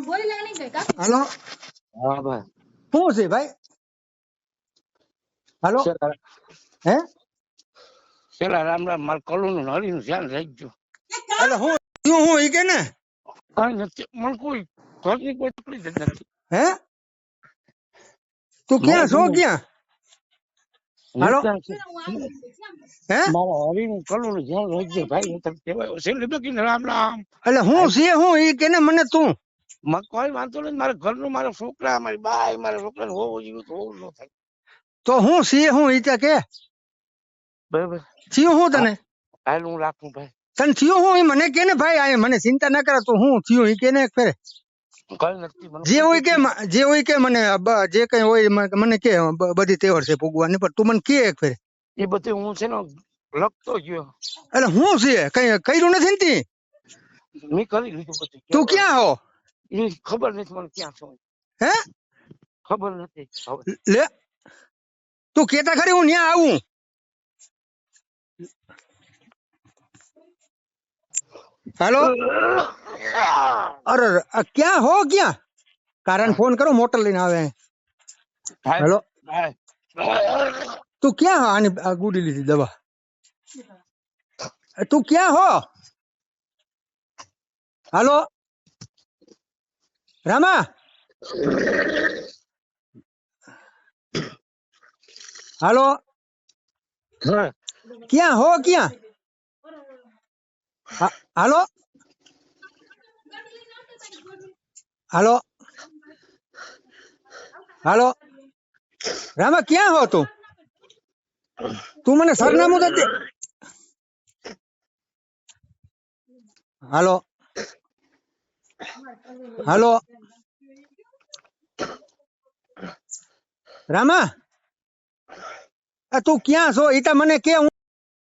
હાલો હા ભાઈ શું છે ભાઈ? હાલો હે પેલા રામ રામ માર કલું નું હરી નું ધ્યાન રાખજો. એટલે હું થયું હું ઈ કે ને કઈ નથી મને કોઈ ઘરની કોઈ તકલીફ જ નથી. હે તું ક્યાં છો ક્યાં? હાલો હે મારા હરી નું કલું નું ધ્યાન રાખજો ભાઈ. કેવાય છેલ્લી બાકી રામ રામ. એટલે હું છે હું ઈ કે ને મને તું કોઈ વાંધો નથી. મારા ઘરનું મારા છોકરા મારી બાઈ મારા છોકરા હોવું જીવું તો હોવું ન થાય. તો હું છે હું ઈ તે કે બરાબર થયું હું તને હાલ હું રાખું ભાઈ. તને થયું હું ઈ મને કે ને ભાઈ આ મને ચિંતા ના કરે તો હું થયું ઈ કે ને એક ફેરે કઈ નથી મને જે હોય કે મને જે કઈ હોય મને કે બધી તહેવાર છે ભોગવાની પણ તું મને કે એક ફેરે એ બધું હું છે ને લખતો ગયો. એટલે હું છે કઈ કર્યું નથી ને તી મેં કરી લીધું બધું. તું ક્યાં હો એ ખબર નથી મને ક્યાં છું. હે ખબર નથી હવે. લે તું કેતા ખરી હું ન્યા આવું? હાલો અરે ક્યાં હો ક્યાં? કારણ ફોન કરો મોટર લઈને આવે. હેલો તું ક્યાં હો? આની ગુડી લીધી દવા. તું ક્યાં હો? હાલો રામા હાલો ક્યાં હો ક્યાં? હાલો હાલો હાલો રામા ક્યાં હો તું? તું મને સરનામું તો દે. હાલો હાલો રામા તું ક્યાં છો ઈ તો મને કે.